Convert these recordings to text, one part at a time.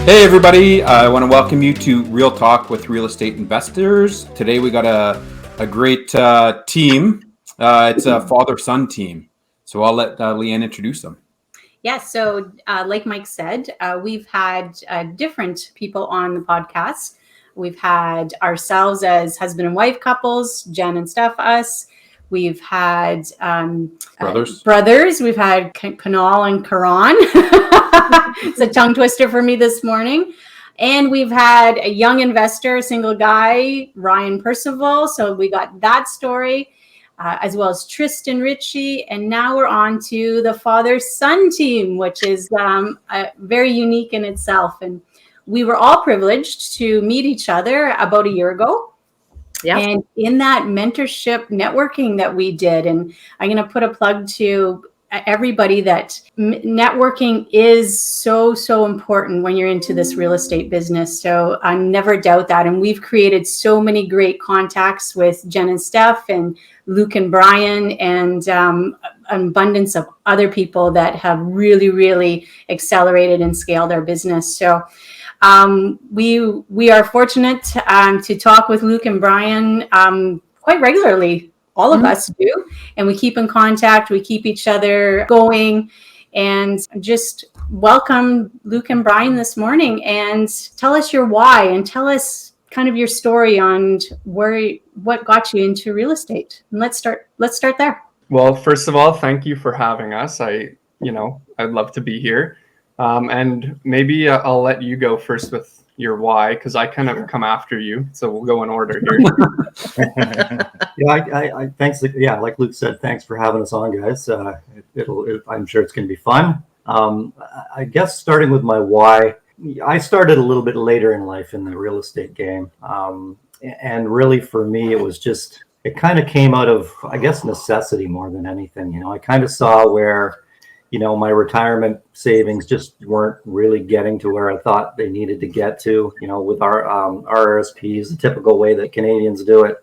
Hey everybody, I want to welcome you to Real Talk with Real Estate Investors. Today we got a great team. It's a father-son team. So I'll let Leanne introduce them. Yeah, so like Mike said, we've had different people on the podcast. We've had ourselves as husband and wife couples, Jen and Steff, us. We've had brothers. We've had Kanal and Karan. It's a tongue twister for me this morning. And we've had a young investor, a single guy, Ryan Percival. So we got that story. As well as Tristan Ritchie. And now we're on to the father-son team, which is very unique in itself. And we were all privileged to meet each other about a year ago. Yep. And in that mentorship networking that we did, and I'm going to put a plug to everybody that networking is so important when you're into this real estate business. So I never doubt that. And we've created so many great contacts with Jen and Steff and Luke and Brian and an abundance of other people that have really accelerated and scaled our business. So we are fortunate to talk with Luke and Brian quite regularly. All of us do. And we keep in contact. We keep each other going. And just welcome Luke and Brian this morning and tell us your why and tell us kind of your story on what got you into real estate. And let's start there. Well, first of all, thank you for having us. I'd love to be here. And maybe I'll let you go first with your why, because I kind of come after you, so we'll go in order here. I thanks. Yeah, like Luke said, thanks for having us on, guys. I'm sure it's going to be fun. I guess starting with my why, I started a little bit later in life in the real estate game, and really for me, it kind of came out of, I guess, necessity more than anything. I kind of saw where my retirement savings just weren't really getting to where I thought they needed to get to, with our RRSPs, the typical way that Canadians do it.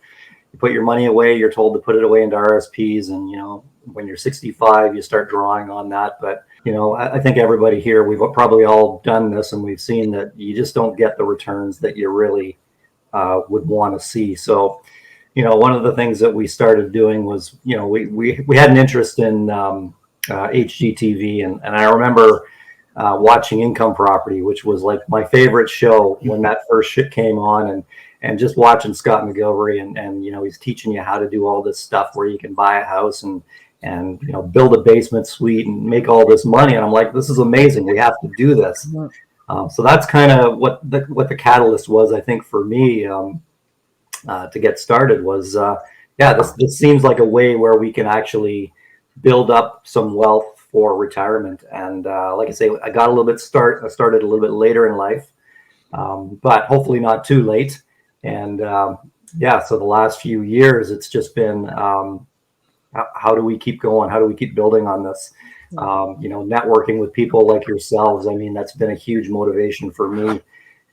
You put your money away, you're told to put it away into RRSPs. And, when you're 65, you start drawing on that. But, I think everybody here, we've probably all done this, and we've seen that you just don't get the returns that you really would want to see. So, one of the things that we started doing was, we had an interest in HGTV, and I remember watching Income Property, which was like my favorite show when that first shit came on, and just watching Scott McGilvery and he's teaching you how to do all this stuff where you can buy a house and build a basement suite and make all this money, and I'm like, this is amazing, we have to do this. So that's kind of what the catalyst was, I think, for me to get started was this seems like a way where we can actually build up some wealth for retirement. And like I say, I got I started a little bit later in life, but hopefully not too late. And so the last few years, it's just been, how do we keep going? How do we keep building on this? Networking with people like yourselves. I mean, that's been a huge motivation for me,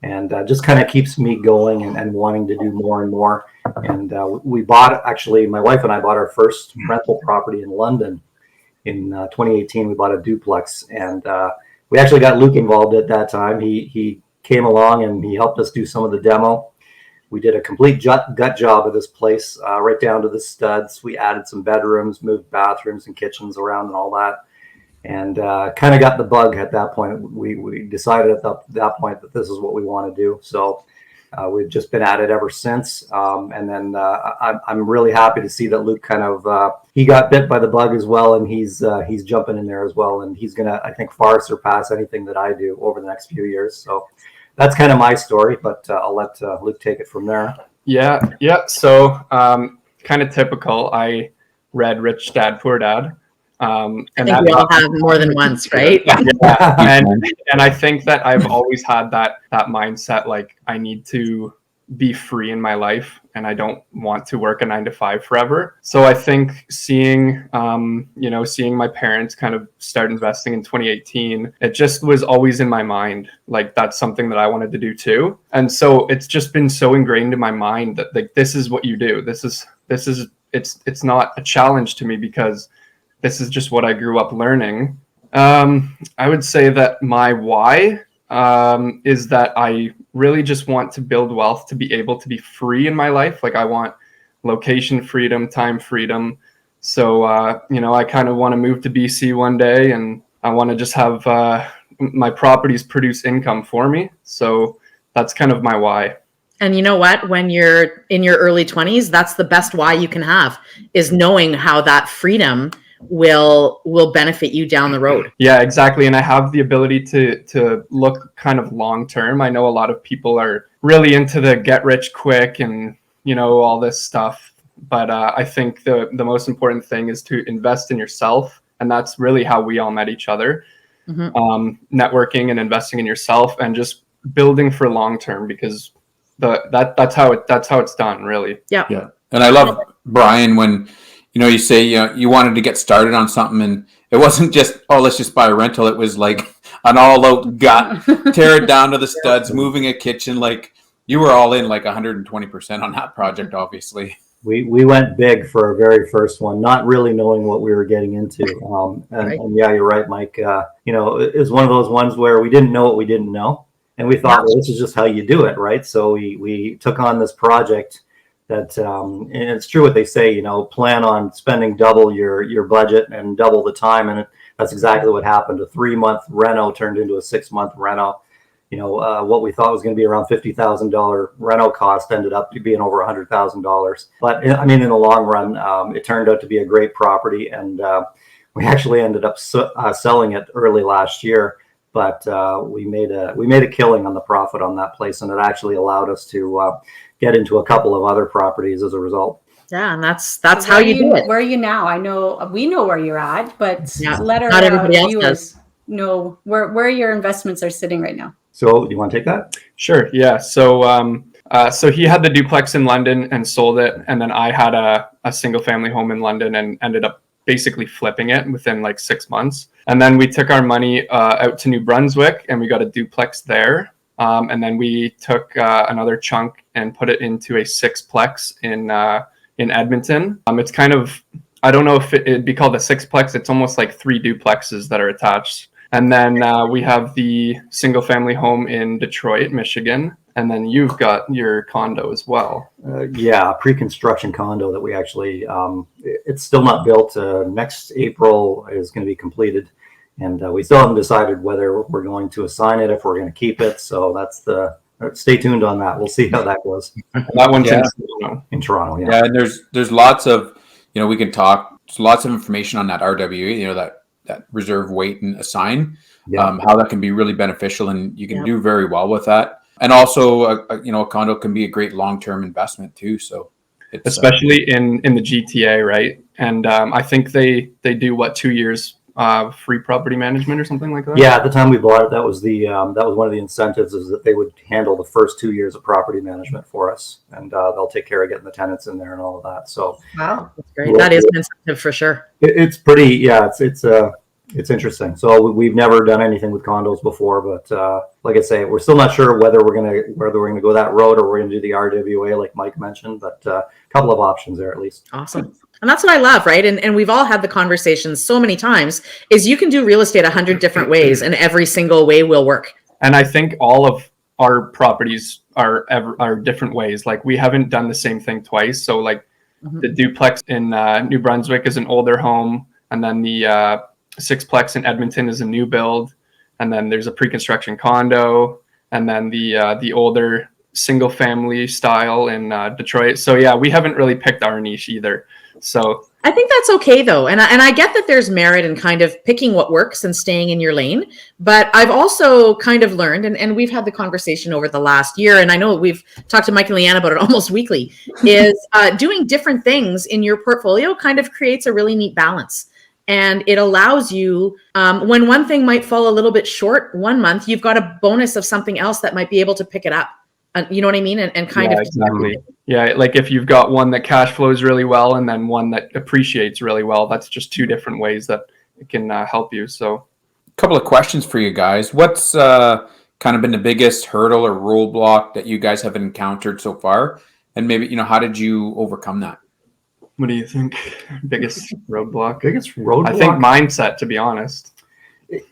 and just kind of keeps me going and wanting to do more and more. And my wife and I bought our first rental property in London in 2018. We bought a duplex, and we actually got Luke involved at that time. He came along and he helped us do some of the demo. We did a complete gut job of this place, right down to the studs. We added some bedrooms, moved bathrooms and kitchens around and all that. And kind of got the bug at that point. We decided at that point that this is what we want to do. So we've just been at it ever since. And then I'm really happy to see that Luke kind of, he got bit by the bug as well. And he's jumping in there as well. And he's going to, I think, far surpass anything that I do over the next few years. So that's kind of my story, but I'll let Luke take it from there. Yeah. So kind of typical. I read Rich Dad, Poor Dad. And I think we all have more than once, right? Yeah. And I think that I've always had that mindset, like I need to be free in my life and I don't want to work a 9-to-5 forever. So I think seeing my parents kind of start investing in 2018, it just was always in my mind, like that's something that I wanted to do too. And so it's just been so ingrained in my mind that like, this is what you do. It's not a challenge to me because this is just what I grew up learning. I would say that my why is that I really just want to build wealth to be able to be free in my life. Like I want location freedom, time freedom. So, I kind of want to move to BC one day, and I want to just have my properties produce income for me. So that's kind of my why. And you know what? When you're in your early 20s, that's the best why you can have, is knowing how that freedom will benefit you down the road. Yeah, exactly. And I have the ability to look kind of long term. I know a lot of people are really into the get rich quick and, all this stuff. But I think the most important thing is to invest in yourself. And that's really how we all met each other. Networking and investing in yourself and just building for long term, because that's how it's done, really. Yeah. And I love, Brian, when you say you wanted to get started on something, and it wasn't just, let's just buy a rental. It was like an all-out gut, tear it down to the studs, moving a kitchen. Like you were all in like 120% on that project, obviously. We went big for our very first one, not really knowing what we were getting into. And yeah, you're right, Mike. It was one of those ones where we didn't know what we didn't know. And we thought, well, this is just how you do it, right? So we took on this project that, and it's true what they say, plan on spending double your budget and double the time. And that's exactly what happened. A 3-month reno turned into a 6-month reno. What we thought was going to be around $50,000 reno cost ended up being over $100,000. But in the long run, it turned out to be a great property, and we actually ended up selling it early last year. But we made a killing on the profit on that place, and it actually allowed us to get into a couple of other properties as a result. Yeah, and that's how you do it. Where are you now? I know we know where you're at, but let our not everybody else viewers does. know where your investments are sitting right now. So, do you want to take that? Sure. Yeah. So, so he had the duplex in London and sold it, and then I had a single family home in London and ended up basically flipping it within like 6 months. And then we took our money out to New Brunswick, and we got a duplex there. And then we took another chunk and put it into a 6-plex in Edmonton. It's kind of, I don't know if it'd be called a 6-plex. It's almost like 3 duplexes that are attached. And then we have the single family home in Detroit, Michigan. And then you've got your condo as well. Pre-construction condo that we actually, it's still not built. Next April is going to be completed. And we still haven't decided whether we're going to assign it, if we're going to keep it. So stay tuned on that. We'll see how that goes. That one's in Toronto. Yeah. And there's lots of, we can talk, there's lots of information on that RWA, that reserve, wait, and assign, how that can be really beneficial, and you can do very well with that. And also, a condo can be a great long-term investment too. So, especially in the GTA, right? And I think they do 2 years free property management or something like that. Yeah, at the time we bought it, that was one of the incentives, is that they would handle the first 2 years of property management for us, and they'll take care of getting the tenants in there and all of that. So wow, that's great. That is an incentive for sure. It's pretty, it's interesting. So we've never done anything with condos before, but like I say, we're still not sure whether we're gonna go that road or we're gonna do the RWA like Mike mentioned. But a couple of options there at least. Awesome. And that's what I love, right? And we've all had the conversations so many times, is you can do real estate 100 different ways, and every single way will work. And I think all of our properties are different ways. Like we haven't done the same thing twice. So like the duplex in New Brunswick is an older home, and then the 6-plex in Edmonton is a new build, and then there's a pre-construction condo, and then the older single family style in Detroit. So yeah, we haven't really picked our niche either. So I think that's okay though. And I get that there's merit in kind of picking what works and staying in your lane. But I've also kind of learned, and we've had the conversation over the last year, and I know we've talked to Mike and Leanne about it almost weekly, is doing different things in your portfolio kind of creates a really neat balance. And it allows you, when one thing might fall a little bit short one month, you've got a bonus of something else that might be able to pick it up. You know what I mean? And kind of. Exactly. Yeah. Like if you've got one that cash flows really well and then one that appreciates really well, that's just 2 different ways that it can help you. So a couple of questions for you guys. What's kind of been the biggest hurdle or roadblock that you guys have encountered so far? And maybe, how did you overcome that? What do you think? Biggest roadblock? Biggest roadblock? I think mindset, to be honest.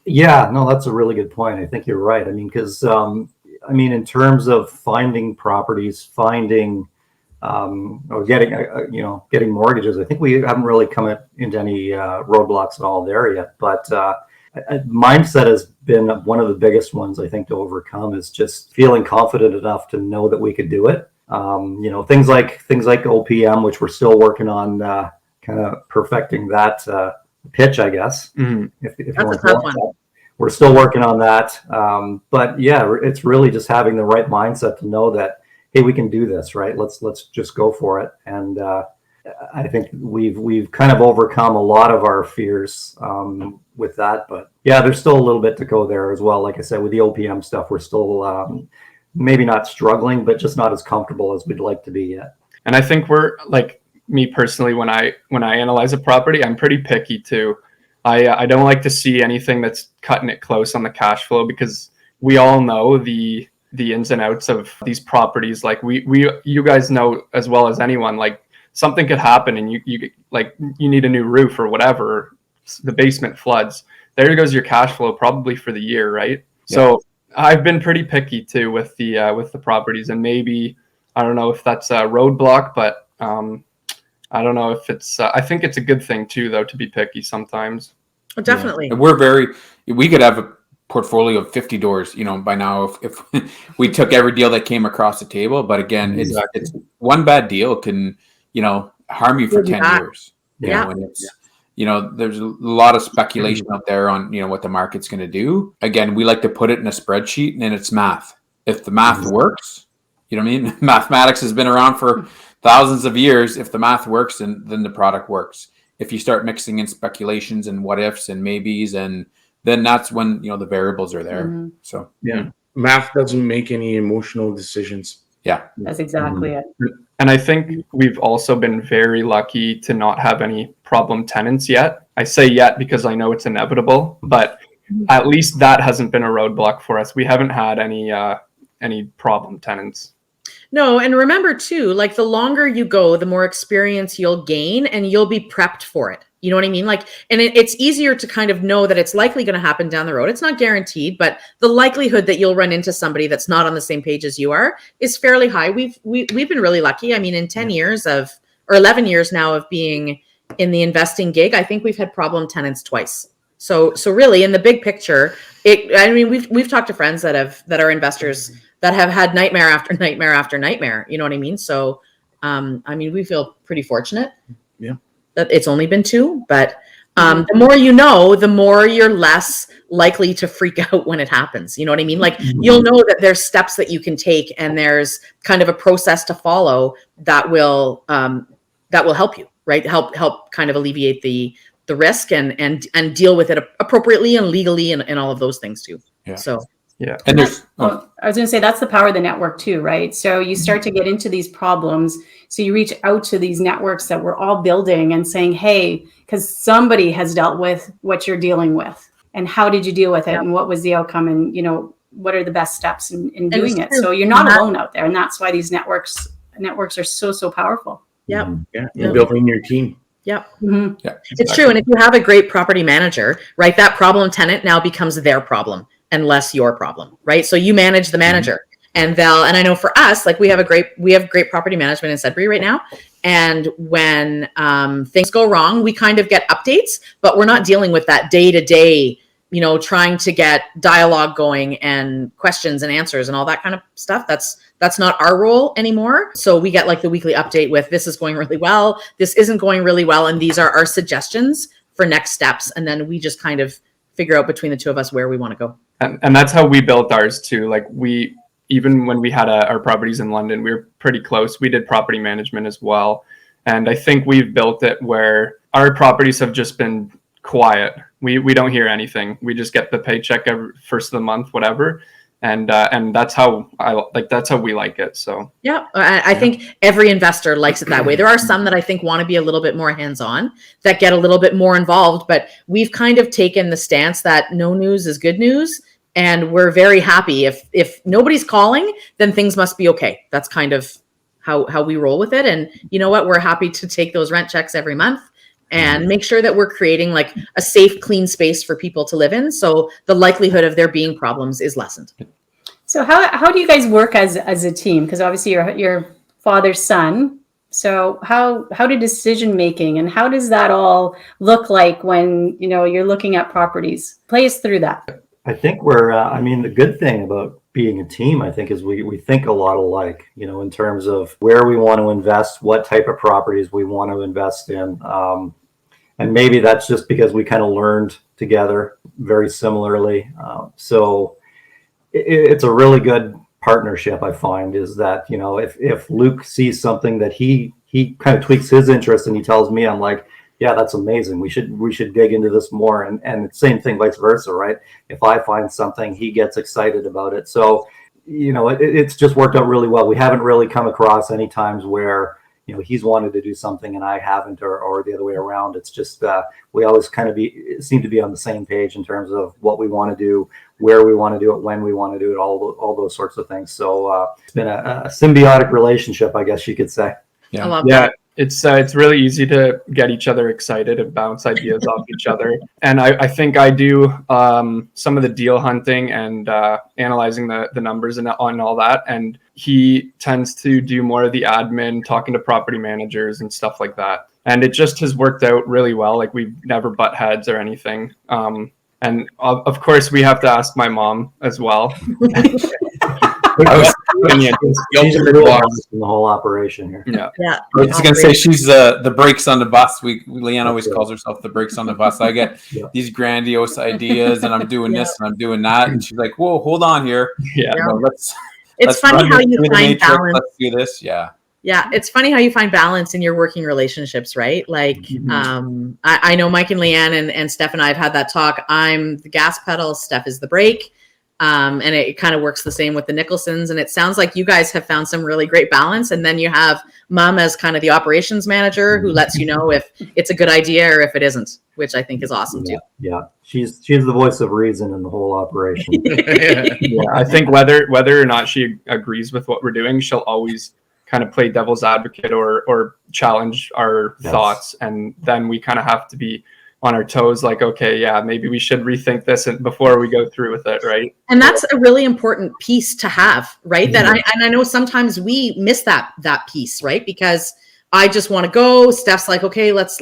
Yeah, no, that's a really good point. I think you're right. I mean, because in terms of finding properties, finding or getting getting mortgages, I think we haven't really come into any roadblocks at all there yet. But mindset has been one of the biggest ones I think to overcome, is just feeling confident enough to know that we could do it. Things like OPM, which we're still working on, kind of perfecting that pitch, I guess. Mm-hmm. If you That's want a tough to one. We're still working on that. But yeah, it's really just having the right mindset to know that, hey, we can do this, right? Let's just go for it. And I think we've kind of overcome a lot of our fears with that. But yeah, there's still a little bit to go there as well. Like I said, with the OPM stuff, we're still maybe not struggling, but just not as comfortable as we'd like to be yet. And I think we're, like, me personally, when I analyze a property, I'm pretty picky too. I don't like to see anything that's cutting it close on the cash flow, because we all know the ins and outs of these properties. Like you guys know as well as anyone, like something could happen and you need a new roof or whatever, the basement floods. There goes your cash flow probably for the year, right? Yeah. So I've been pretty picky too with the properties, and maybe, I don't know if that's a roadblock, but I don't know if it's, I think it's a good thing too, though, to be picky sometimes. Oh, definitely. Yeah. We could have a portfolio of 50 doors, by now, if we took every deal that came across the table. But again, Exactly. it's one bad deal can, harm you for 10 years. Yeah. And it's, there's a lot of speculation out there on, what the market's going to do. Again, we like to put it in a spreadsheet, and it's math. If the math works, you know what I mean? Mathematics has been around for thousands of years. If the math works, then the product works. If you start mixing in speculations and what ifs and maybes, and then that's when, the variables are there. Mm-hmm. So yeah, math doesn't make any emotional decisions. Yeah, that's exactly it. And I think we've also been very lucky to not have any problem tenants yet. I say yet because I know it's inevitable, but at least that hasn't been a roadblock for us. We haven't had any problem tenants. No, and remember too, like the longer you go, the more experience you'll gain, and you'll be prepped for it. You know what I mean? Like, and it's easier to kind of know that it's likely going to happen down the road. It's not guaranteed, but the likelihood that you'll run into somebody that's not on the same page as you are is fairly high. We've been really lucky. I mean, in 10 years or 11 years now of being in the investing gig, I think we've had problem tenants twice. So really, in the big picture, we've talked to friends that are investors that have had nightmare after nightmare after nightmare. You know what I mean? So, we feel pretty fortunate. Yeah. That it's only been 2, but the more you know, the more you're less likely to freak out when it happens. You know what I mean? Like, you'll know that there's steps that you can take, and there's kind of a process to follow that will help you, right? Help kind of alleviate the risk and deal with it appropriately and legally and all of those things too. Yeah. So. Yeah. And there's, I was going to say, that's the power of the network too, right? So you start to get into these problems. So you reach out to these networks that we're all building and saying, hey, because somebody has dealt with what you're dealing with, and how did you deal with it? And what was the outcome? And, what are the best steps in doing it? So you're not alone out there. And that's why these networks are so powerful. Yep. Yeah. You're building your team. Yep. Mm-hmm. yeah, It's true. And if you have a great property manager, right, that problem tenant now becomes their problem and less your problem, right? So you manage the manager, and I know for us, like we have great property management in Sudbury right now. And when things go wrong, we kind of get updates, but we're not dealing with that day to day, trying to get dialogue going and questions and answers and all that kind of stuff. That's not our role anymore. So we get like the weekly update with, this is going really well, this isn't going really well, and these are our suggestions for next steps. And then we just kind of figure out between the two of us where we want to go. And that's how we built ours too. Like, even when we had our properties in London, we were pretty close. We did property management as well. And I think we've built it where our properties have just been quiet. We don't hear anything. We just get the paycheck every first of the month, whatever. And that's how that's how we like it. So yeah, I think every investor likes it that way. There are some that I think want to be a little bit more hands-on, that get a little bit more involved, but we've kind of taken the stance that no news is good news. And we're very happy if nobody's calling, then things must be okay. That's kind of how we roll with it. And you know what? We're happy to take those rent checks every month and make sure that we're creating like a safe, clean space for people to live in. So the likelihood of there being problems is lessened. So how do you guys work as a team? Because obviously you're father's son. So how do decision making and how does that all look like when you're looking at properties? Play us through that. I think the good thing about being a team, I think, is we think a lot alike, in terms of where we want to invest, what type of properties we want to invest in. And maybe that's just because we kind of learned together very similarly. So it's a really good partnership, I find, is that, if Luke sees something that he kind of tweaks his interest and he tells me, I'm like, yeah, that's amazing. We should dig into this more. And the same thing, vice versa, right? If I find something, he gets excited about it. So, it's just worked out really well. We haven't really come across any times where, he's wanted to do something and I haven't, or the other way around. It's just, we always kind of seem to be on the same page in terms of what we want to do, where we want to do it, when we want to do it, all those sorts of things. So it's been a symbiotic relationship, I guess you could say. I love that. It's really easy to get each other excited and bounce ideas off each other. And I think I do some of the deal hunting and analyzing the numbers and on all that. And he tends to do more of the admin, talking to property managers and stuff like that. And it just has worked out really well. Like we've never butt heads or anything. And of course, we have to ask my mom as well. She's in the whole operation here. Yeah. I was just gonna say she's the brakes on the bus. Leanne always calls herself the brakes on the bus. I get these grandiose ideas, and I'm doing this and I'm doing that, and she's like, "Whoa, hold on here." Yeah. It's funny how you find balance. Let's do this. Yeah. Yeah, it's funny how you find balance in your working relationships, right? Like, I know Mike and Leanne and Steff and I have had that talk. I'm the gas pedal, Steff is the brake. And it kind of works the same with the Nicholsons. And it sounds like you guys have found some really great balance. And then you have Mom as kind of the operations manager who lets you know if it's a good idea or if it isn't, which I think is awesome too. Yeah, she's the voice of reason in the whole operation. Yeah, I think whether or not she agrees with what we're doing, she'll always kind of play devil's advocate or challenge our thoughts. And then we kind of have to be on our toes, like, okay, yeah, maybe we should rethink this before we go through with it, right? And that's a really important piece to have, right? That I know sometimes we miss that piece, right? Because I just want to go. Steff's like, okay, let's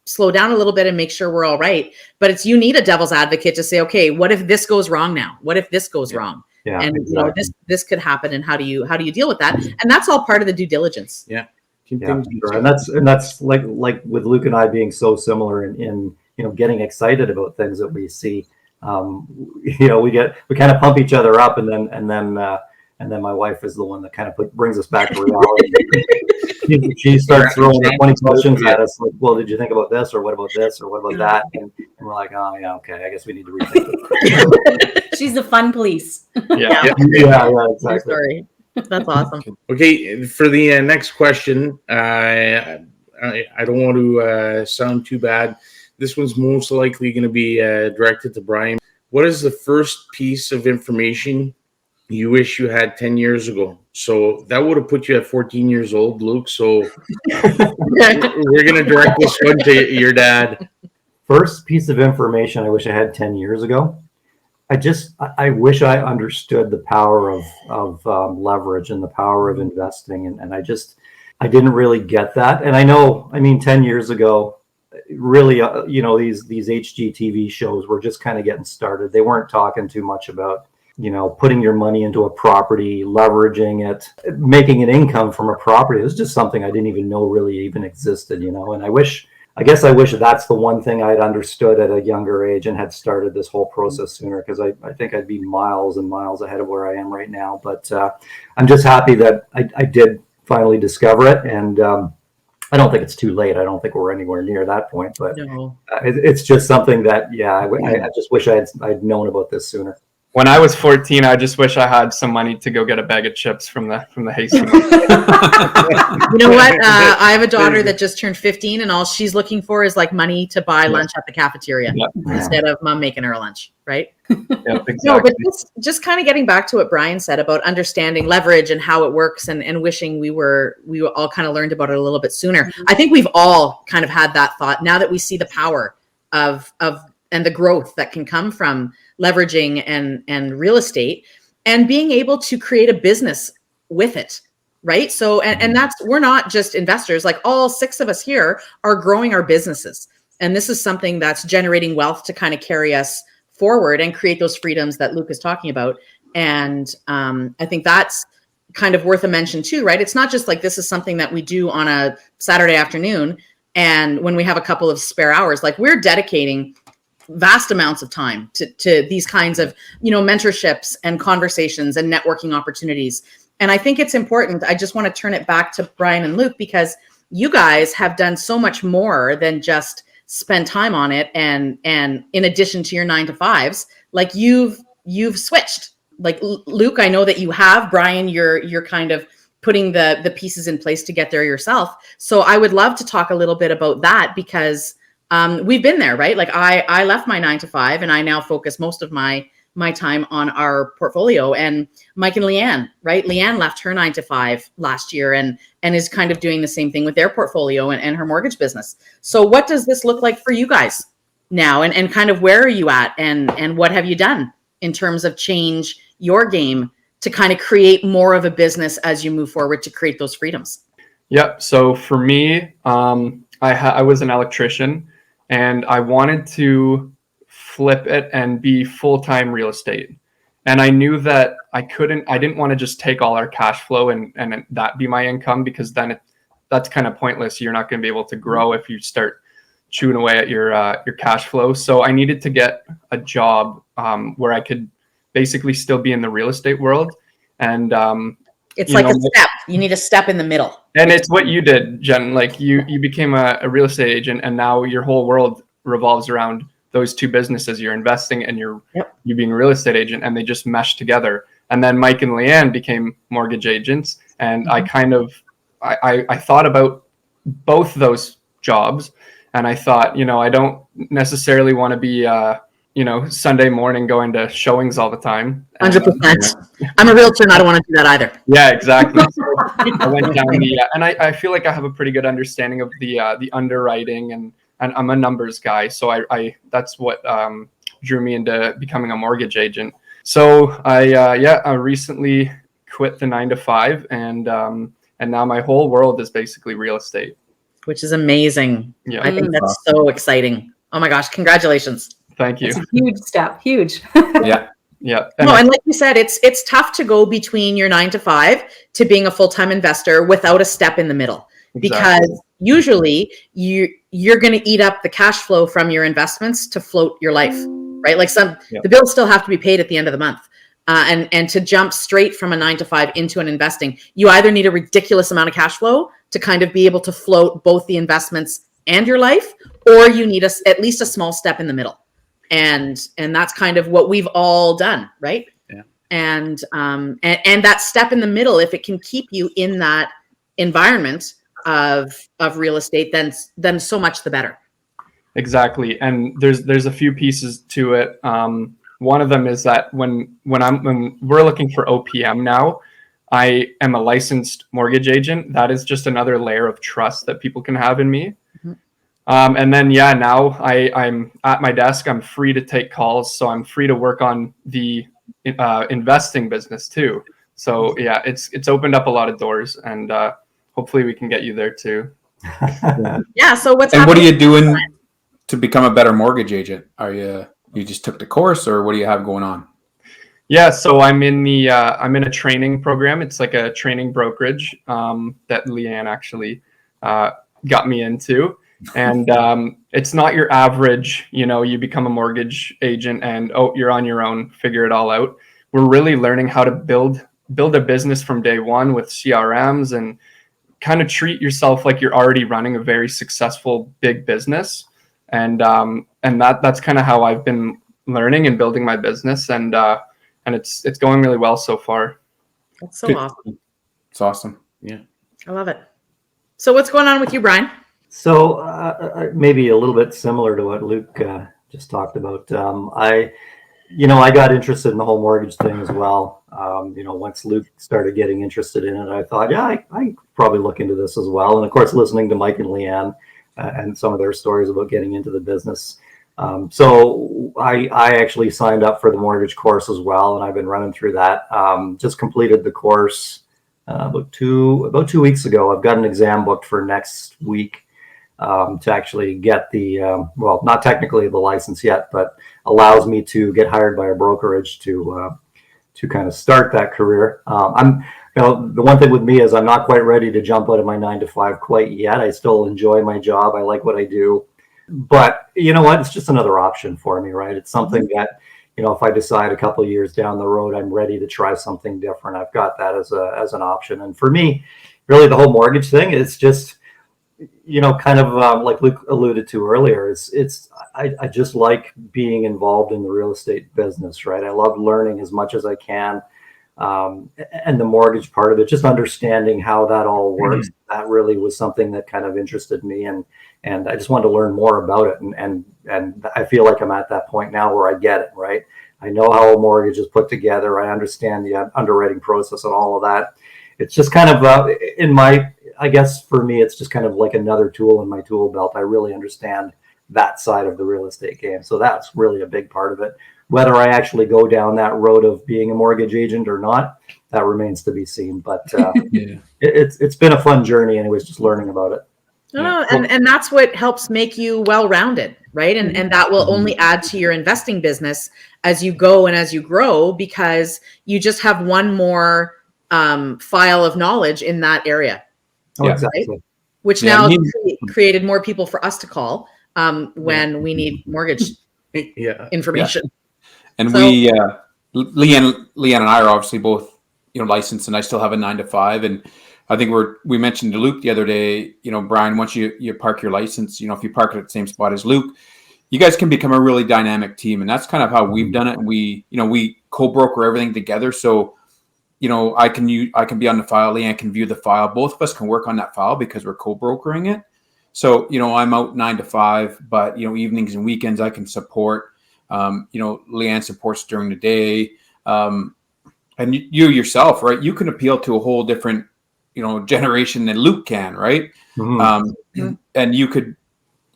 slow down a little bit and make sure we're all right. But you need a devil's advocate to say, okay, what if this goes wrong now? What if this goes wrong? Yeah, and exactly. This could happen, and how do you deal with that? And that's all part of the due diligence. Yeah. Sure. And that's like with Luke and I being so similar in getting excited about things that we see. We kind of pump each other up, and then my wife is the one that kind of brings us back to reality. She starts throwing 20 questions at us, like, well, did you think about this, or what about this, or what about that? And we're like, oh yeah, okay, I guess we need to rethink it. She's the fun police. Yeah. Exactly. Sorry. That's awesome. Okay, for the next question, I don't want to sound too bad. This one's most likely going to be directed to Brian. What is the first piece of information you wish you had 10 years ago? So that would have put you at 14 years old, Luke. So we're going to direct this one to your dad. First piece of information I wish I had 10 years ago. I wish I understood the power of leverage and the power of investing. And I didn't really get that. And 10 years ago, really, these HGTV shows were just kind of getting started. They weren't talking too much about, putting your money into a property, leveraging it, making an income from a property. It was just something I didn't even know really even existed, and I guess I wish that's the one thing I'd understood at a younger age and had started this whole process sooner, because I think I'd be miles and miles ahead of where I am right now. But I'm just happy that I did finally discover it. And I don't think it's too late. I don't think we're anywhere near that point. But No. it's just something that, I just wish I'd known about this sooner. When I was 14, I just wish I had some money to go get a bag of chips from the Hastings. You know what? I have a daughter that just turned 15, and all she's looking for is like money to buy lunch at the cafeteria instead of mom making her a lunch, right? Exactly. No, but just kind of getting back to what Brian said about understanding leverage and how it works, and wishing we all kind of learned about it a little bit sooner. I think we've all kind of had that thought now that we see the power of and the growth that can come from leveraging and real estate and being able to create a business with it. Right. So, and that's, we're not just investors, like all 6 of us here are growing our businesses. And this is something that's generating wealth to kind of carry us forward and create those freedoms that Luke is talking about. And I think that's kind of worth a mention too, right? It's not just like this is something that we do on a Saturday afternoon and when we have a couple of spare hours, like we're dedicating vast amounts of time to these kinds of, mentorships and conversations and networking opportunities. And I think it's important. I just want to turn it back to Brian and Luke, because you guys have done so much more than just spend time on it. And in addition to your 9 to 5s, like you've switched. Like Luke, I know that you have. Brian, you're kind of putting the pieces in place to get there yourself. So I would love to talk a little bit about that, because we've been there, right? Like I left my 9 to 5 and I now focus most of my time on our portfolio. And Mike and Leanne, right? Leanne left her 9 to 5 last year and is kind of doing the same thing with their portfolio and her mortgage business. So what does this look like for you guys now? And kind of where are you at? And what have you done in terms of change your game to kind of create more of a business as you move forward to create those freedoms? Yep. So for me, I was an electrician and I wanted to flip it and be full-time real estate. And I knew that I didn't want to just take all our cash flow and that be my income, because then that's kind of pointless. You're not going to be able to grow if you start chewing away at your cash flow. So I needed to get a job where I could basically still be in the real estate world. And it's like a step. You need a step in the middle. And it's what you did, Jen. Like you became a real estate agent, and now your whole world revolves around those 2 businesses. You're investing and you being a real estate agent, and they just mesh together. And then Mike and Leanne became mortgage agents. And I kind of, I thought about both those jobs, and I thought, I don't necessarily want to be, Sunday morning going to showings all the time. 100%. I'm a realtor and I don't want to do that either. Yeah, exactly. So I went down and I feel like I have a pretty good understanding of the underwriting, and I'm a numbers guy. So I that's what drew me into becoming a mortgage agent. So I recently quit the 9 to 5 and now my whole world is basically real estate. Which is amazing. Yeah. I think that's so exciting. Oh my gosh, congratulations. Thank you. It's a huge step. Huge. Yeah. Yeah. And like you said, it's tough to go between your 9 to 5 to being a full-time investor without a step in the middle. Exactly. Because usually you're going to eat up the cash flow from your investments to float your life, right? Like the bills still have to be paid at the end of the month. And to jump straight from a 9 to 5 into an investing, you either need a ridiculous amount of cash flow to kind of be able to float both the investments and your life, or you need at least a small step in the middle. And that's kind of what we've all done, right? Yeah. And that step in the middle, if it can keep you in that environment of real estate, then so much the better. Exactly. And there's a few pieces to it. One of them is that when we're looking for OPM now, I am a licensed mortgage agent. That is just another layer of trust that people can have in me. And then, now I'm at my desk. I'm free to take calls. So I'm free to work on the investing business too. So it's opened up a lot of doors, and hopefully we can get you there too. Yeah. So what are you doing to become a better mortgage agent? Are you just took the course, or what do you have going on? Yeah. So I'm in a training program. It's like a training brokerage that Leanne actually got me into. And it's not your average, you become a mortgage agent and, you're on your own, figure it all out. We're really learning how to build a business from day one with CRMs and kind of treat yourself like you're already running a very successful big business. And that's kind of how I've been learning and building my business. And and it's going really well so far. That's so Good. awesome. It's awesome. Yeah. I love it. So what's going on with you, Brian? So maybe a little bit similar to what Luke just talked about. I got interested in the whole mortgage thing as well. Once Luke started getting interested in it, I thought, yeah, I could probably look into this as well. And of course, listening to Mike and Leanne and some of their stories about getting into the business. So I actually signed up for the mortgage course as well, and I've been running through that. Just completed the course about two weeks ago. I've got an exam booked for next week to actually get the not technically the license yet, but allows me to get hired by a brokerage to kind of start that career. The one thing with me is I'm not quite ready to jump out of my 9 to 5 quite yet. I still enjoy my job. I like what I do, but you know what? It's just another option for me, right? It's something that, if I decide a couple of years down the road, I'm ready to try something different. I've got that as an option. And for me, really the whole mortgage thing is just, kind of like Luke alluded to earlier, I just like being involved in the real estate business, right? I love learning as much as I can. And the mortgage part of it, just understanding how that all works. That really was something that kind of interested me, and I just wanted to learn more about it. And I feel like I'm at that point now where I get it, right? I know how a mortgage is put together. I understand the underwriting process and all of that. It's just kind of I guess for me, it's just kind of like another tool in my tool belt. I really understand that side of the real estate game. So that's really a big part of it. Whether I actually go down that road of being a mortgage agent or not, that remains to be seen. But it's been a fun journey, and it was just learning about it. No, and that's what helps make you well-rounded, right? And that will only add to your investing business as you go and as you grow, because you just have one more file of knowledge in that area. Oh, exactly. Right? Which now created more people for us to call when we need mortgage information. And we, Leanne and I are obviously both, licensed, and I still have a 9 to 5. And I think we mentioned to Luke the other day, Brian, once you park your license, if you park it at the same spot as Luke, you guys can become a really dynamic team. And that's kind of how we've done it. And we co-broker everything together. So, I can be on the file. Leanne can view the file. Both of us can work on that file because we're co-brokering it. So, I'm out 9 to 5, but, evenings and weekends I can support. Leanne supports during the day. And you yourself, right? You can appeal to a whole different, generation than Luke can, right? And you could,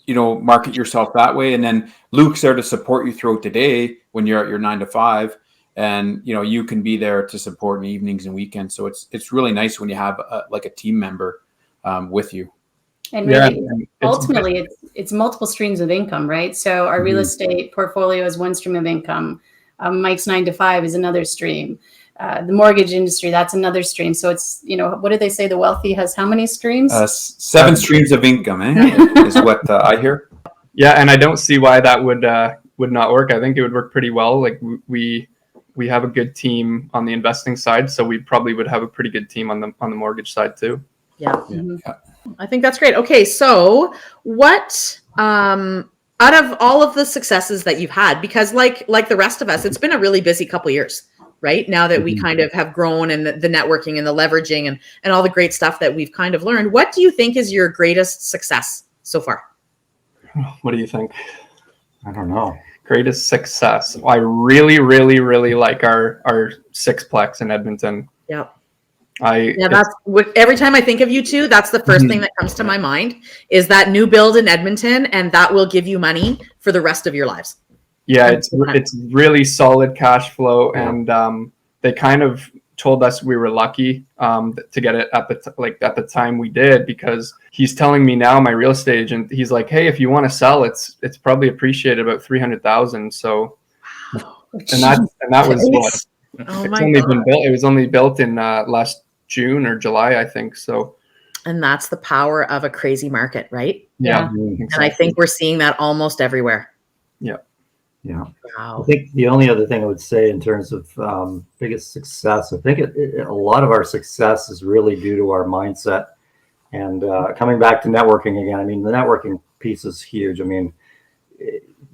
market yourself that way. And then Luke's there to support you throughout the day when you're at your 9 to 5. And, you can be there to support in evenings and weekends. So it's really nice when you have a team member with you. And really, ultimately, it's multiple streams of income, right? So our real estate portfolio is one stream of income. Mike's 9 to 5 is another stream. The mortgage industry, that's another stream. So it's, what do they say? The wealthy has how many streams? 7 streams of income, is what I hear. Yeah, and I don't see why that would not work. I think it would work pretty well. Like we have a good team on the investing side, so we probably would have a pretty good team on the mortgage side too. Yeah. I think that's great. Okay, so what out of all of the successes that you've had, because like the rest of us, it's been a really busy couple years, right? Now that we kind of have grown, and the networking and the leveraging and all the great stuff that we've kind of learned, what do you think is your greatest success so far? What do you think? I don't know. Greatest success. Well, I really, really, really like our sixplex in Edmonton. Yep. That's what, every time I think of you two, that's the first thing that comes to my mind is that new build in Edmonton, and that will give you money for the rest of your lives. Yeah, it's really solid cash flow, and they kind of told us we were lucky to get it at the time we did, because he's telling me now, my real estate agent, he's like, hey, if you want to sell, it's probably appreciated about $300,000. So, and that was what. It was only built in last June or July, I think. So, and that's the power of a crazy market, right? Yeah. Exactly. And I think we're seeing that almost everywhere. Yeah. Wow. I think the only other thing I would say in terms of biggest success, I think a lot of our success is really due to our mindset. And coming back to networking again, I mean, the networking piece is huge. I mean,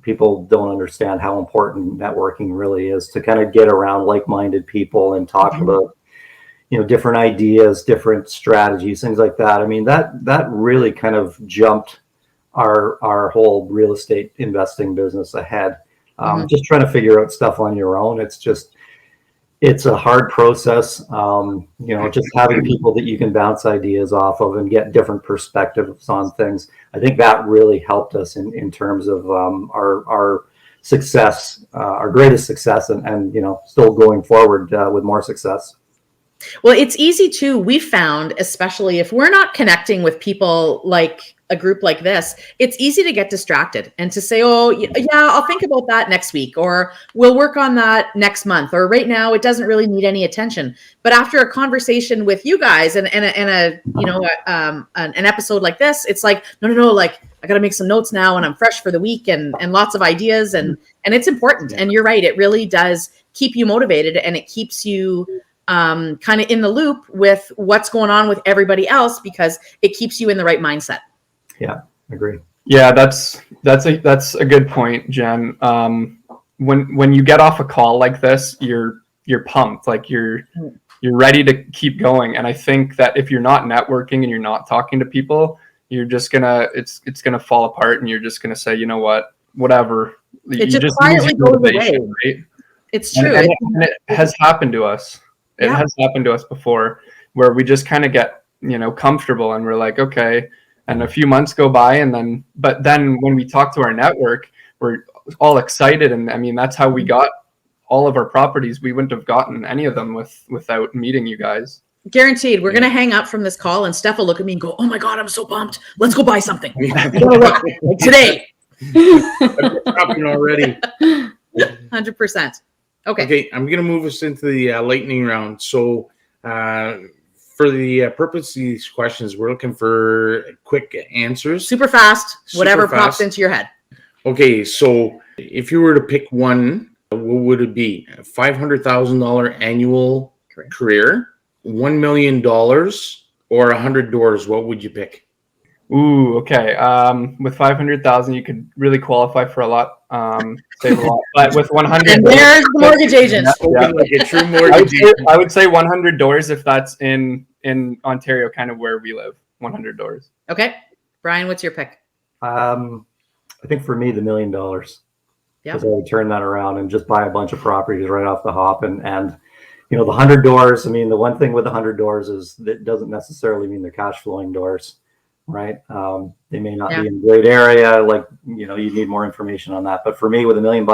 people don't understand how important networking really is, to kind of get around like-minded people and talk about, different ideas, different strategies, things like that. I mean, that really kind of jumped our whole real estate investing business ahead. Just trying to figure out stuff on your own. It's a hard process. Just having people that you can bounce ideas off of and get different perspectives on things. I think that really helped us in terms of our success, our greatest success, and still going forward with more success. Well, it's easy too. We found, especially if we're not connecting with people like a group like this, it's easy to get distracted and to say, oh, yeah, I'll think about that next week, or we'll work on that next month, or right now it doesn't really need any attention. But after a conversation with you guys and an episode like this, it's like, no, like I got to make some notes now, and I'm fresh for the week, and lots of ideas, and it's important. And you're right, it really does keep you motivated, and it keeps you kind of in the loop with what's going on with everybody else, because it keeps you in the right mindset. Yeah, agree. Yeah, that's a good point, Jen. When you get off a call like this, you're pumped, like you're ready to keep going. And I think that if you're not networking and you're not talking to people, you're just it's gonna fall apart, and you're just gonna say, you know what, whatever. It just quietly goes away. Right? It's true. And it has happened to us. It has happened to us before, where we just kind of get comfortable, and we're like, okay. And a few months go by, but then when we talk to our network, we're all excited. And I mean, that's how we got all of our properties. We wouldn't have gotten any of them without meeting you guys. Guaranteed. We're going to hang up from this call, and Steff will look at me and go, oh my God, I'm so pumped. Let's go buy something. Like today. Shopping already. 100%. Okay. I'm going to move us into the lightning round. So, for the purpose of these questions, we're looking for quick answers. Super fast, whatever pops into your head. Okay, so if you were to pick one, what would it be? A $500,000 annual career, $1 million, or 100 doors? What would you pick? Ooh, okay. With 500,000, you could really qualify for a lot, save a lot. But with 100, and there's the mortgage agent. Like a true mortgage agent. I would say 100 doors if that's in Ontario, kind of where we live. 100 doors. Okay, Brian, what's your pick? I think for me, the $1 million. Yeah, because I would turn that around and just buy a bunch of properties right off the hop, and the 100 doors. I mean, the one thing with 100 doors is that doesn't necessarily mean they're cash flowing doors. Right. They may not be in a great area. Like, you need more information on that. But for me, with $1 million,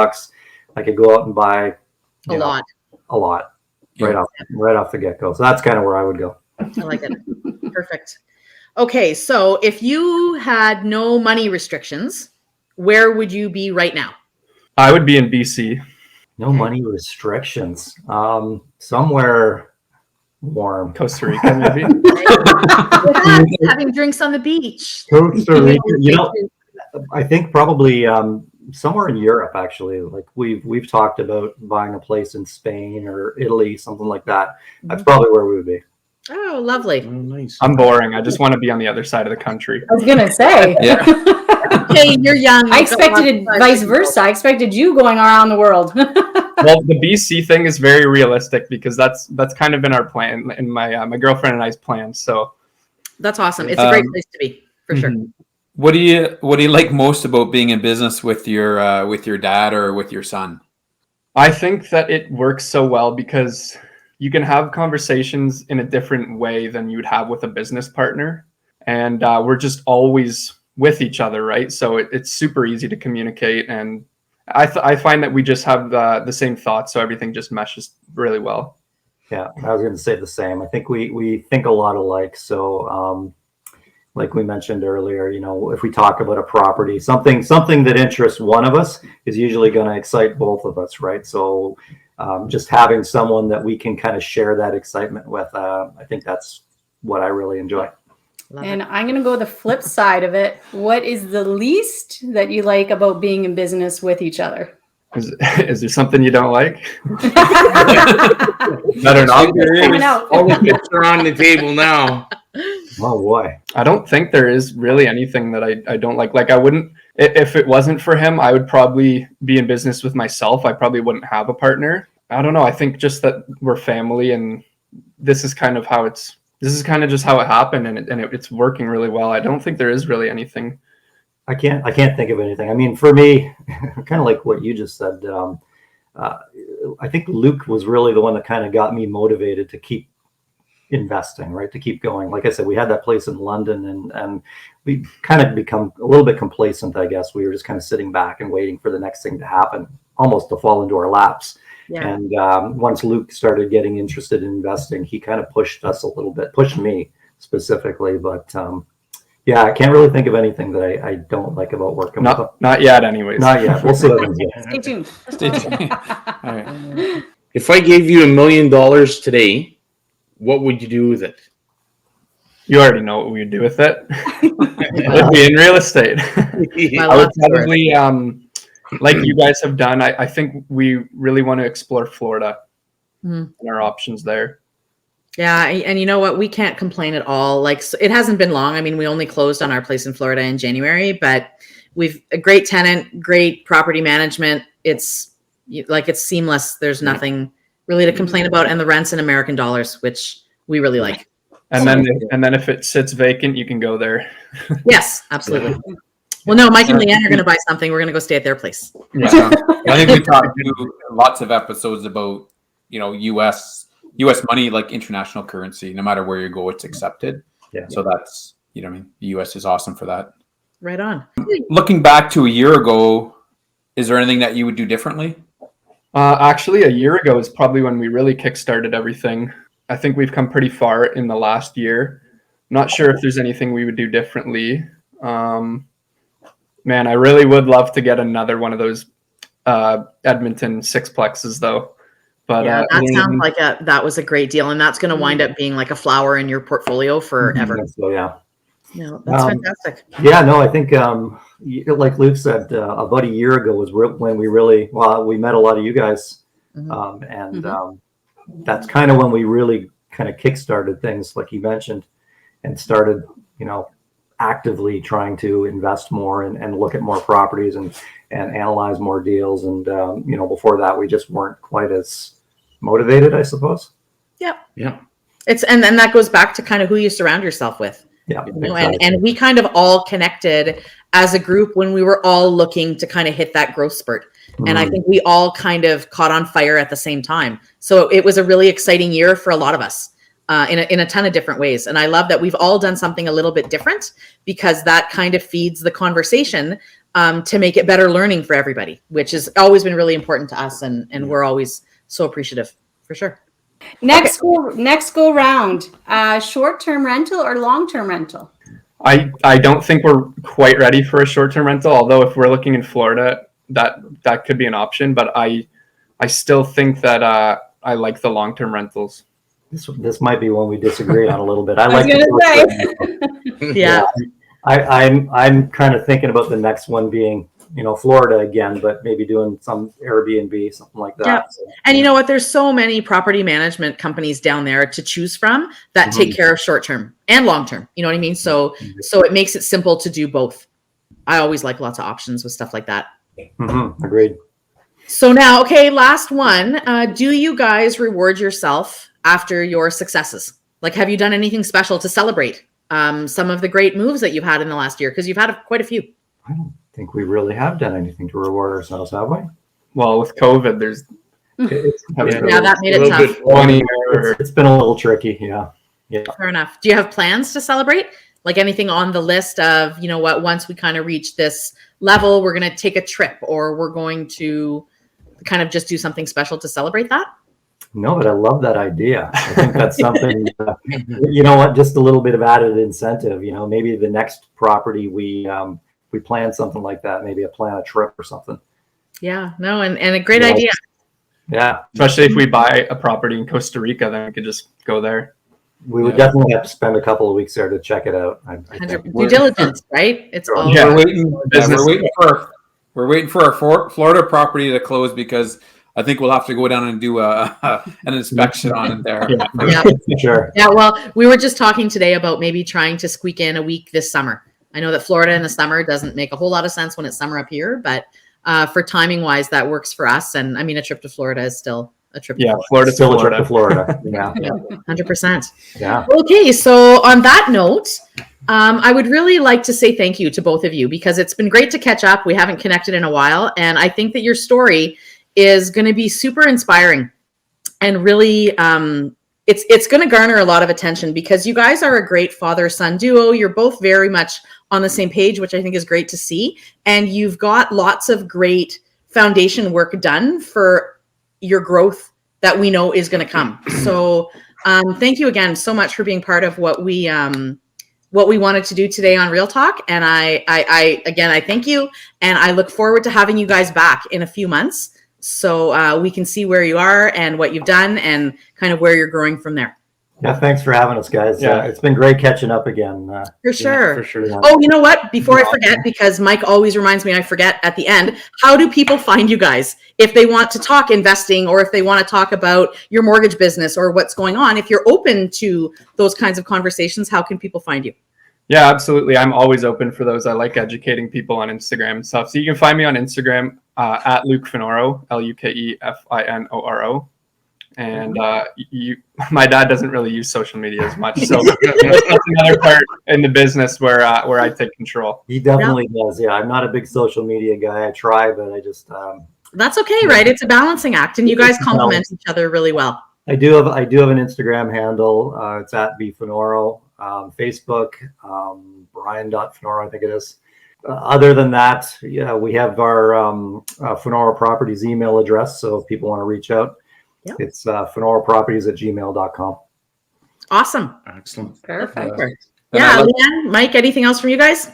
I could go out and buy a lot right off the get-go. So that's kind of where I would go. I like it. Perfect. Okay. So if you had no money restrictions, where would you be right now? I would be in BC. No money restrictions. Somewhere warm. Costa Rica, maybe. Having drinks on the beach. Costa Rica. I think probably somewhere in Europe, actually. Like we've talked about buying a place in Spain or Italy, something like that. That's probably where we would be. Oh, lovely. Oh, nice. I'm boring. I just want to be on the other side of the country. I was gonna say. Yeah. Hey, you're young. I expected it vice versa. I expected you going around the world. Well, the BC thing is very realistic, because that's kind of been our plan, and my girlfriend and I's plan. So that's awesome. It's a great place to be, for sure. What do you like most about being in business with your dad or with your son? I think that it works so well because you can have conversations in a different way than you would have with a business partner, and we're just always with each other, right? So it's super easy to communicate, and I find that we just have the same thoughts, so everything just meshes really well. Yeah, I was going to say the same. I think we think a lot alike. So, like we mentioned earlier, if we talk about a property, something that interests one of us is usually going to excite both of us, right? So, just having someone that we can kind of share that excitement with, I think that's what I really enjoy. And I'm going to go the flip side of it. What is the least that you like about being in business with each other? Is there something you don't like? Better not. All the chips are on the table now. Oh boy. I don't think there is really anything that I don't like. Like I wouldn't if it wasn't for him, I would probably be in business with myself. I probably wouldn't have a partner. I don't know. I think just that we're family, and this is kind of just how it happened, and it's working really well. I don't think there is really anything. I can't think of anything. I mean, for me, kind of like what you just said, I think Luke was really the one that kind of got me motivated to keep investing, right? To keep going. Like I said, we had that place in London, and we kind of become a little bit complacent, I guess. We were just kind of sitting back and waiting for the next thing to happen, almost to fall into our laps. Yeah. And once Luke started getting interested in investing, he kind of pushed us a little bit, pushed me specifically. But yeah, I can't really think of anything that I don't like about working with them. Not yet, anyways. Not yet. We'll see what happens. Stay tuned. Stay tuned. All right. If I gave you $1 million today, what would you do with it? You already know what we would do with it. It'd be in real estate. I would probably, like you guys have done, I think we really want to explore Florida and our options there. Yeah, and you know what? We can't complain at all. Like, so it hasn't been long. I mean, we only closed on our place in Florida in January, but we've a great tenant, great property management. It's seamless. There's nothing really to complain about, and the rent's in American dollars, which we really like. And then if it sits vacant, you can go there. Yes, absolutely. Well, no, Mike and Leanne are going to buy something. We're going to go stay at their place. Yeah. I think we talked to lots of episodes about, U.S. money, like international currency. No matter where you go, it's accepted. Yeah. So that's, the U.S. is awesome for that. Right on. Looking back to a year ago, is there anything that you would do differently? Actually, a year ago is probably when we really kickstarted everything. I think we've come pretty far in the last year. Not sure if there's anything we would do differently. Man, I really would love to get another one of those Edmonton sixplexes, though. But yeah, that sounds like that was a great deal, and that's going to wind up being like a flower in your portfolio forever. So yeah, that's fantastic. Yeah, no, I think like Luke said, about a year ago was when we met a lot of you guys, that's kind of when we really kind of kickstarted things, like you mentioned, and started, actively trying to invest more and look at more properties and analyze more deals. And, before that, we just weren't quite as motivated, I suppose. Yep. Yeah. And then that goes back to kind of who you surround yourself with. Yeah. Exactly. And we kind of all connected as a group when we were all looking to kind of hit that growth spurt. And I think we all kind of caught on fire at the same time. So it was a really exciting year for a lot of us. In a ton of different ways. And I love that we've all done something a little bit different, because that kind of feeds the conversation to make it better learning for everybody, which has always been really important to us. And we're always so appreciative, for sure. Next go round, short-term rental or long-term rental? I don't think we're quite ready for a short-term rental, although if we're looking in Florida, that could be an option. But I still think that I like the long-term rentals. This might be one we disagree on a little bit. I was going to say. Yeah. I'm kind of thinking about the next one being, Florida again, but maybe doing some Airbnb, something like that. Yeah. So, and you know what? There's so many property management companies down there to choose from that take care of short-term and long-term. You know what I mean? So it makes it simple to do both. I always like lots of options with stuff like that. Agreed. So now, okay, last one. Do you guys reward yourself after your successes? Like, have you done anything special to celebrate some of the great moves that you've had in the last year? Because you've had quite a few. I don't think we really have done anything to reward ourselves, have we? Well, with COVID, that made it tough. It's been a little tricky. Yeah. Fair enough. Do you have plans to celebrate? Like anything on the list of, once we kind of reach this level, we're going to take a trip, or we're going to kind of just do something special to celebrate that? No, but I love that idea. I think that's something, just a little bit of added incentive, maybe the next property we plan something like that, maybe plan a trip or something. Yeah, no, and a great idea. Yeah. Especially if we buy a property in Costa Rica, then we could just go there. We would definitely have to spend a couple of weeks there to check it out. I think. Due diligence, right? It's all. Yeah, we're waiting for our Florida property to close, because I think we'll have to go down and do an inspection on it there. Yeah. Sure. Yeah, well, we were just talking today about maybe trying to squeak in a week this summer I know that Florida in the summer doesn't make a whole lot of sense when it's summer up here, but for timing wise, that works for us. And I mean, a trip to Florida is still a trip. Yeah, to Florida, Still a trip to Florida. Yeah. 100%. Yeah. Okay, so on that note, I would really like to say thank you to both of you because it's been great to catch up. We haven't connected in a while, and I think that your story is going to be super inspiring and really it's going to garner a lot of attention because you guys are a great father-son duo. You're both very much on the same page, which I think is great to see, and you've got lots of great foundation work done for your growth that we know is going to come. So thank you again so much for being part of what we wanted to do today on Real Talk. And I thank you. And I look forward to having you guys back in a few months so we can see where you are and what you've done and kind of where you're growing from there. Yeah, thanks for having us, guys. Yeah. It's been great catching up again. For sure. Yeah, for sure. Yeah. Oh, you know what? Before I forget, because Mike always reminds me I forget at the end, how do people find you guys if they want to talk investing or if they want to talk about your mortgage business or what's going on? If you're open to those kinds of conversations, how can people find you? Yeah, absolutely. I'm always open for those. I like educating people on Instagram and stuff. So you can find me on Instagram at Luke Finoro, LukeFinoro. And my dad doesn't really use social media as much, so that's another part in the business where I take control. He definitely does. Yeah, I'm not a big social media guy. I try, but I just That's okay, right? It's a balancing act, and you guys complement each other really well. I do have an Instagram handle. It's at bfinoro. Facebook, Brian.Finoro, I think it is. Other than that, yeah, we have our Finoro Properties email address, so if people want to reach out. Yep. It's finoroproperties@gmail.com. Awesome. Excellent. Perfect. Yeah, Leanne, Mike, anything else from you guys?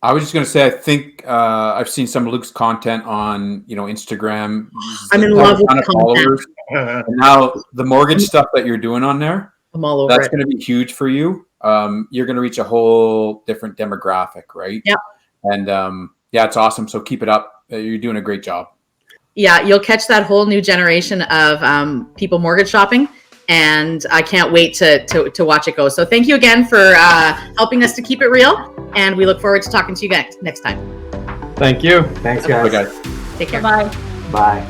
I was just going to say, I think I've seen some of Luke's content on, Instagram. I'm in love with content. And now the mortgage stuff that you're doing on there, I'm all over that's it. going to be huge for you. You're going to reach a whole different demographic, right? Yep. And it's awesome. So keep it up. You're doing a great job. Yeah, you'll catch that whole new generation of people mortgage shopping, and I can't wait to watch it go. So thank you again for helping us to keep it real, and we look forward to talking to you guys next time. Thank you. Thanks, guys. Bye, guys. Take care. Bye. Bye.